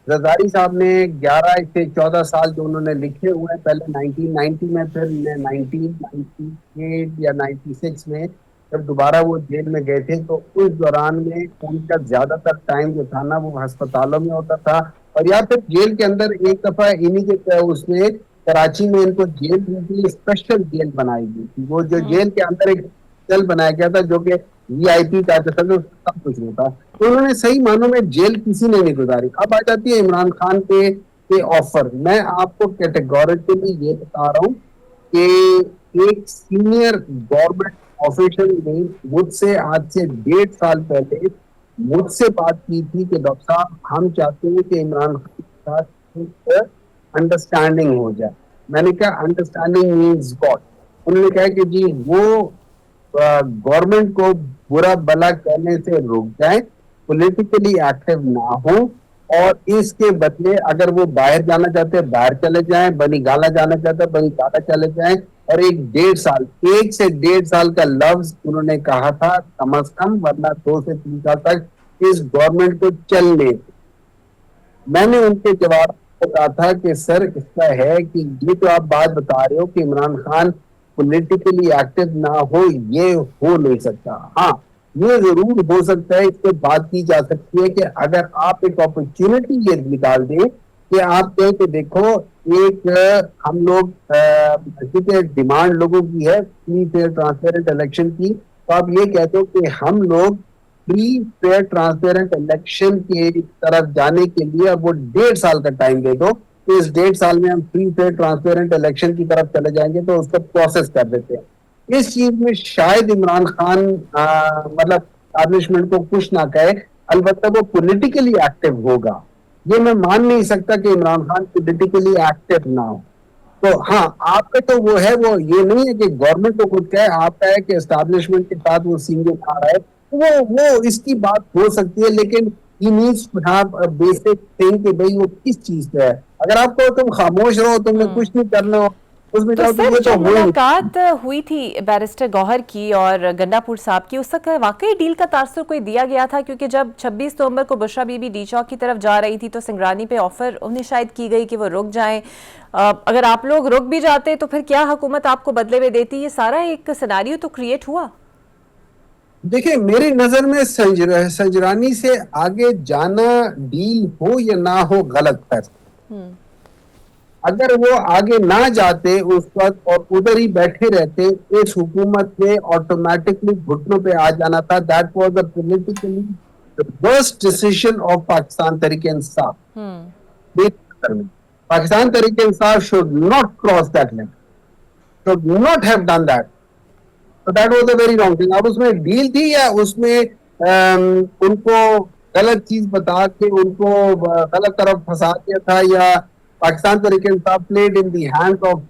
S4: زرداری صاحب نے 11 سے 14 سال جو انہوں نے لکھے ہوئے ہیں، پہلے 1990 میں، پھر 1998 یا 96 میں جب دوبارہ وہ جیل میں گئے تھے تو اس دوران میں ان کا زیادہ تر ٹائم جو تھا نا وہ ہسپتالوں میں ہوتا تھا، اور یا پھر جیل کے اندر. ایک دفعہ انہی کے اس نے کراچی میں ان کو جیل کے لیے اسپیشل جیل بنائی گئی تھی. وہ جو جیل کے اندر ایک سیل بنایا گیا تھا جو کہ وی آئی پی کا سب کچھ ہوتا، تو انہوں نے صحیح معنوں میں جیل کسی نے نہیں گزاری. اب آ جاتی ہے عمران خان کے آفر. میں آپ کو کیٹیگوریکلی یہ بتا رہا ہوں کہ ایک سینئر گورنمنٹ آفیشل نے مجھ سے آج سے 1.5 سال پہلے مجھ سے بات کی تھی کہ ڈاکٹر صاحب ہم چاہتے ہیں کہ عمران خان کے ساتھ انڈرسٹینڈنگ ہو جائے. میں نے کہا انڈرسٹینڈنگ مینز واٹ؟ انہوں نے کہا کہ جی وہ گورنمنٹ کو برا بلا کہنے سے رک جائیں، پولیٹیکلی ایکٹیو نہ ہوں، اور اس کے بدلے اگر وہ باہر جانا چاہتے ہیں باہر چلے جائیں، بنی گالا جانا چاہتے ہیں بنی گالا چلے جائیں. اور 1 سے 1.5 سال کا لفظ انہوں نے کہا تھا کم از کم، ورنہ 2 سے 3 سال تک اس گورنمنٹ کو چلنے. میں نے ان کے جواب کو کہا تھا کہ سر اس کا ہے کہ یہ تو آپ بات بتا رہے ہو کہ عمران خان پولیٹیکلی ایکٹیو نہ ہو، یہ ہو نہیں سکتا. ہاں یہ ضرور ہو سکتا ہے، اس پہ بات کی جا سکتی ہے کہ اگر آپ ایک اپرچونٹی یہ نکال دیں کہ آپ کہیں کہ دیکھو ایک ہم لوگ کیونکہ ڈیمانڈ لوگوں کی ہے فری فیئر ٹرانسپیرنٹ الیکشن کی، تو آپ یہ کہتے ہو کہ ہم لوگ فری فیئر ٹرانسپیرنٹ الیکشن کی طرف جانے کے لیے اب وہ 1.5 سال کا ٹائم دے دو کہ اس 1.5 سال میں ہم فری فیئر ٹرانسپیرنٹ الیکشن کی طرف چلے جائیں گے تو اس کو پروسیس کر دیتے ہیں. اس چیز میں شاید عمران خان مطلب اسٹیبلشمنٹ کو کچھ نہ کہے، البتہ وہ پولیٹیکلی ایکٹیو ہوگا. یہ میں مان نہیں سکتا کہ عمران خان پولیٹیکلی ایکٹیو نہ ہو. تو ہاں آپ کا تو وہ ہے، وہ یہ نہیں ہے کہ گورنمنٹ کو کچھ کہے، آپ کا ہے کہ اسٹیبلشمنٹ کے ساتھ وہ سینگل آ رہا ہے. وہ اس کی بات ہو سکتی ہے، لیکن بیسک تھنگ کہ بھئی وہ کس چیز پہ ہے. اگر آپ کو تم خاموش رہو، تم نے کچھ نہیں کرنا ہو اس میں
S2: تو
S4: جاؤ، تو
S2: سر
S4: یہ
S2: جو
S4: تو ہو ہی.
S2: ملاقات ہوئی تھی بیرسٹر گوہر کی اور گنڈا پور صاحب کی، اس تک واقعی ڈیل کا تاثر کوئی دیا گیا تھا؟ کیونکہ جب 26 نومبر کو بشرا بی بی ڈی چوک کی طرف جا رہی تھی تو سنگرانی پہ آفر انہیں شاید کی گئی کہ وہ رک جائیں. اگر آپ لوگ رک بھی جاتے تو پھر کیا حکومت آپ کو بدلے میں دیتی؟ یہ سارا ایک سیناریو تو کریٹ ہوا.
S4: دیکھیں میری نظر میں سنجرانی سے آگے جانا ڈیل ہو یا نہ ہو غلط فیصلہ. اگر وہ آگے نہ جاتے اس وقت اور ادھر ہی بیٹھے رہتے، اس حکومت میں آٹومیٹکلی گھٹنوں پہ آ جانا تھا. That was the politically worst decision of Pakistan Tehreek Insaf. Pakistan Tehreek Insaf should not cross that limit, should not have done that. So that was a very wrong thing. اب اس میں ڈیل تھی یا اس میں ان کو غلط چیز بتا کے ان کو غلط طرف پھنسا دیا تھا، یا Pakistan Tehreek Insaf played in the hands of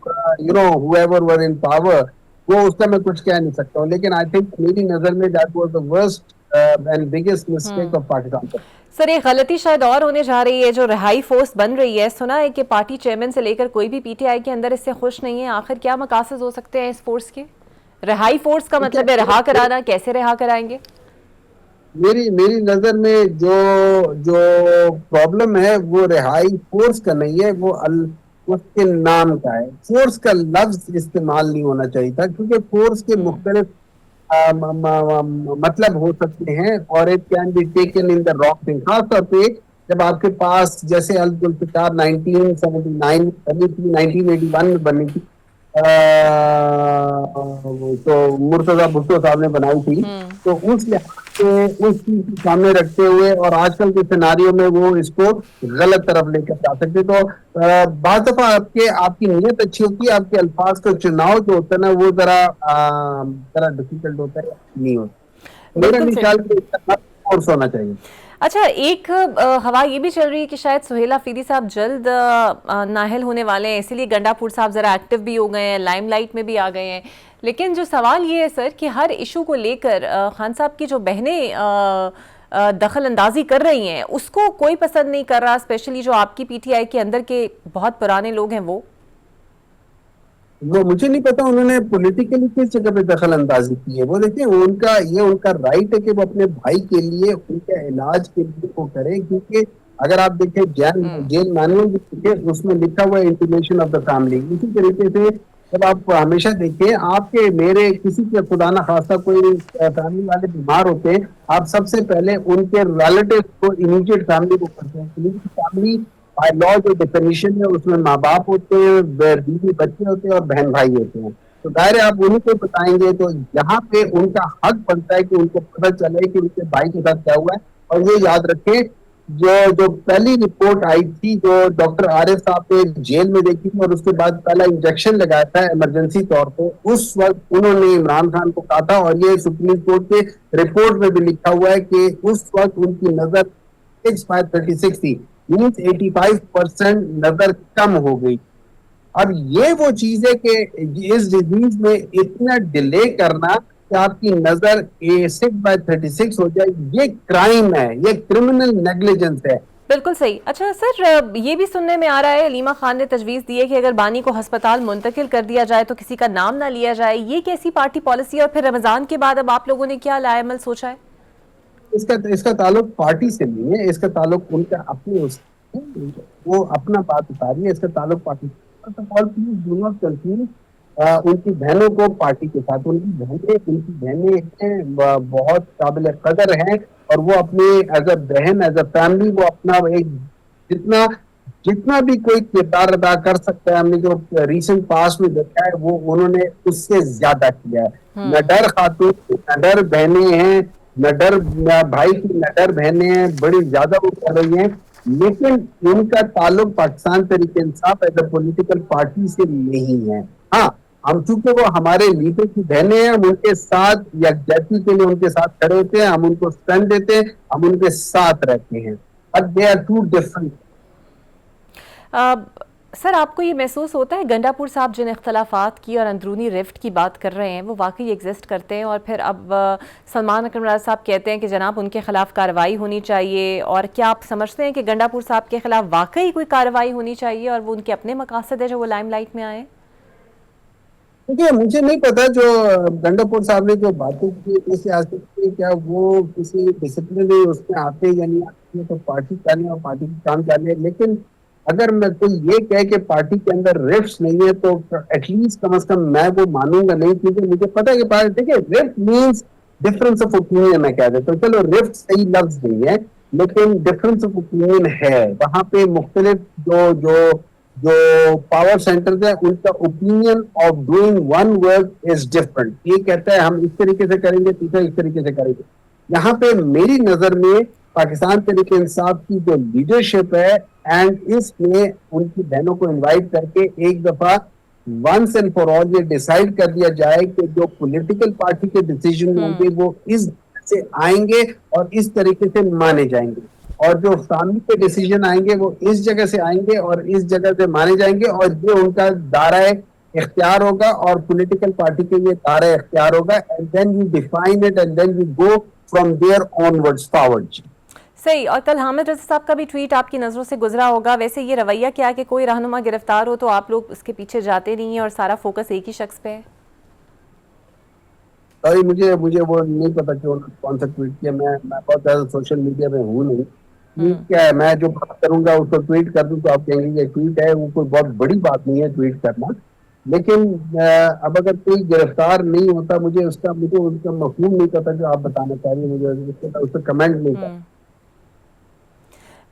S4: whoever were in power. وہ اس کا میں کچھ کہہ نہیں سکتا ہوں، لیکن I think میری نظر میں that was the worst and biggest mistake of Pakistan.
S2: سر ایک غلطی شاید اور ہونے جا رہی ہے جو رہائی فورس بن رہی ہے. سنا ہے کہ پارٹی چیئرمین سے لے کر کوئی بھی پی ٹی آئی کے اندر اس سے خوش نہیں ہے. آخر کیا مقاصد ہو سکتے ہیں اس فورس کے؟ رہائی فورس کا مطلب ہے رہا کرانا، کیسے رہا کرائیں گے؟
S4: میری نظر میں جو پرابلم ہے وہ رہائی فورس کا نہیں ہے، وہ اس کے نام کا ہے. فورس کا لفظ استعمال نہیں ہونا چاہیے تھا، کیونکہ فورس کے مختلف مطلب ہو سکتے ہیں اور it can be taken in the wrong thing. خاص طور پہ جب آپ کے پاس جیسے الذوالفقار 1979 1981 میں بنی تھی تو مرتضی بھٹو صاحب نے بنائی تھی، تو اس لحاظ اس چیز کو سامنے رکھتے ہوئے اور آج کل کے سیناریو میں وہ اس کو غلط طرف لے کر جا سکتے. تو بعض دفعہ آپ کی نیت اچھی ہوتی ہے, آپ کے الفاظ کا چناؤ جو ہوتا ہے نا وہ ذرا ڈیفیکلٹ ہوتا ہے, نہیں ہوتا. میرا
S2: بالکل
S4: خیال کہ اور سونا چاہیے.
S2: اچھا, ایک ہوا یہ بھی چل رہی ہے کہ شاید سہیل آفریدی صاحب جلد نااہل ہونے والے ہیں, اسی لیے گنڈا پور صاحب ذرا ایکٹیو بھی ہو گئے ہیں, لائم لائٹ میں بھی آ گئے ہیں. لیکن جو سوال یہ ہے سر کہ ہر ایشو کو لے کر خان صاحب کی جو بہنیں دخل اندازی کر رہی ہیں اس کو کوئی پسند نہیں کر رہا, اسپیشلی جو آپ کی پی ٹی آئی کے اندر کے بہت پرانے لوگ ہیں وہ
S4: مجھے نہیں پتا انہوں نے پولیٹیکلی کس جگہ پہ دخل اندازی کی ہے. وہ دیکھیں ان کا رائٹ ہے کہ وہ اپنے بھائی کے لیے ان کے علاج کے لیے وہ کرے, کیونکہ اگر آپ دیکھیں جیل مینول اس میں لکھا ہوا ہے انٹیمیشن آف دا فیملی. اسی طریقے سے جب آپ ہمیشہ دیکھیں آپ کے میرے کسی کے خدا نہ خواستہ کوئی فیملی والے بیمار ہوتے ہیں, آپ سب سے پہلے ان کے ریلیٹیو کو امیڈیٹ فیملی کو کرتے ہیں. فیملی بائی لا جو ڈیفینیشن ہے اس میں ماں باپ ہوتے ہیں, بیوی بچے ہوتے ہیں اور بہن بھائی ہوتے ہیں. تو ظاہر ہے آپ انہیں کو بتائیں گے تو یہاں پہ ان کا حق بنتا ہے کہ ان کو پتہ چلے کہ ان کے بھائی کے ساتھ کیا ہوا ہے. اور یہ یاد رکھیں جو پہلی رپورٹ آئی تھی جو ڈاکٹر عارف صاحب نے جیل میں دیکھی تھی اور اس کے بعد پہلا انجیکشن لگایا تھا ایمرجنسی طور پہ, اس وقت انہوں نے عمران خان کو کہا تھا, اور یہ سپریم کورٹ کے رپورٹ میں بھی لکھا ہوا ہے کہ اس وقت ان کی نظر 6/36 تھی, مینس 85% نظر کم ہو گئی. اب یہ وہ چیز ہے کہ اس ڈیزیز میں اتنا ڈیلے کرنا کہ آپ کی نظر 6/36 ہو جائے, یہ کرائم ہے, یہ کرمنل نیگلیجنس ہے.
S2: بالکل صحیح. اچھا سر, یہ بھی سننے میں آ رہا ہے علیمہ خان نے تجویز دی ہے کہ اگر بانی کو ہسپتال منتقل کر دیا جائے تو کسی کا نام نہ لیا جائے. یہ کیسی پارٹی پالیسی ہے, اور پھر رمضان کے بعد اب آپ لوگوں نے کیا لائے عمل سوچا ہے؟
S4: اس کا تعلق پارٹی سے نہیں ہے, اس کا تعلق ان کا اپنے وہ اپنا بات بتا رہی ہے, اس کا تعلق پارٹی سے. ان کی بہنوں کو پارٹی کے ساتھ, ان کی بہنیں ہیں بہت قابل قدر ہیں, اور وہ اپنے ایز اے بہن ایز اے فیملی وہ اپنا ایک جتنا بھی کوئی کردار ادا کر سکتا ہے, ہم نے جو ریسنٹ پاسٹ میں دیکھا ہے وہ انہوں نے اس سے زیادہ کیا ہے. نہ ڈر خاتون, نہ ڈر بہنیں ہیں, نہ ڈر بھائی کی, نہ ڈر بہنیں ہیں, بڑی زیادہ وہ کر رہی ہیں. لیکن ان کا تعلق Pakistan Tehreek Insaf as a political party سے نہیں ہے. ہاں, ہم چونکہ وہ ہمارے لیڈر کی بہنیں ہیں, ہم ان کے ساتھ یکجہتی کے لیے ان کے ساتھ کھڑے ہوتے ہیں, ہم ان کو اسٹرینتھ دیتے ہیں, ہم ان کے ساتھ رہتے ہیں. But they are two different.
S2: Sir, آپ کو یہ محسوس ہوتا ہے گنڈا پور صاحب جن اختلافات کی اور اندرونی رفٹ کی بات کر رہے ہیں وہ واقعی ایگزسٹ کرتے ہیں, اور پھر اب سلمان اکرم راز صاحب کہتے ہیں کہ جناب ان کے خلاف کارروائی ہونی چاہیے, اور کیا آپ سمجھتے ہیں کہ گنڈا پور صاحب کے خلاف واقعی کوئی کارروائی ہونی چاہیے اور وہ ان کے اپنے مقاصد ہے جو وہ لائم لائٹ میں آئے؟
S4: دیکھیے, مجھے نہیں پتا جو گنڈا پور صاحب نے جو باتیں کی اس سیاست کی کیا وہ کسی ڈسپلنری اس میں آتے یا نہیں آتے, تو پارٹی چاہیے اور پارٹی کی کام چاہیے. لیکن اگر میں کوئی یہ کہے کہ پارٹی کے اندر رفٹس نہیں ہے تو ایٹ لیسٹ کم از کم میں وہ مانوں گا نہیں, کیونکہ مجھے پتا ہے کہ پارٹی, دیکھیے rift means difference of opinion. میں کہہ دیتا ہوں, چلو رفٹ صحیح لفظ نہیں ہے لیکن ڈفرنس آف اوپینین ہے. وہاں پہ مختلف جو پاور سینٹرز ہیں ان کا opinion of doing one work is different. یہ کہتا ہے ہم اس طریقے سے کریں گے, تیسرا اس طریقے سے کریں گے. یہاں پہ میری نظر میں پاکستان تحریک انصاف کی جو لیڈرشپ ہے, اینڈ اس میں ان کی بہنوں کو انوائٹ کر کے ایک دفعہ ونس اینڈ فار آل یہ ڈیسائیڈ کر دیا جائے کہ جو پولیٹیکل پارٹی کے ڈیسیجن ہوں گے وہ اس سے آئیں گے اور اس طریقے سے مانے جائیں گے, اور جو فیملی کے ڈیسیجن آئیں گے وہ اس جگہ سے آئیں گے اور اس جگہ سے مانے جائیں گے, اور یہ ان کا دائرہ اختیار ہوگا اور پولیٹیکل پارٹی کے یہ دائرہ اختیار ہوگا. And then you define it and then you go from there onwards forward.
S2: صحیح. اور کل حامد رضا صاحب کا بھی ٹویٹ آپ کی نظروں سے گزرا ہوگا. ویسے یہ رویہ کیا کہ کوئی رہنما گرفتار ہو تو آپ لوگ اس کے پیچھے جاتے نہیں ہیں اور سارا فوکس ایک ہی شخص پہ ہے؟
S4: مجھے وہ نہیں پتا کون سا ٹویٹ کیا. میں بہت زیادہ سوشل میڈیا میں ہوں نہیں. کیا ہے, میں جو بات کروں گا اس کو ٹویٹ کر دوں تو آپ کہیں گے یہ ٹویٹ ہے, وہ کوئی بہت بڑی بات نہیں ہے ٹویٹ کرنا. لیکن اب اگر کوئی گرفتار نہیں ہوتا, مجھے اس کا مفہوم نہیں پتا جو آپ بتانا چاہ رہی ہیں, مجھے اس پہ کمنٹ نہیں کرتا.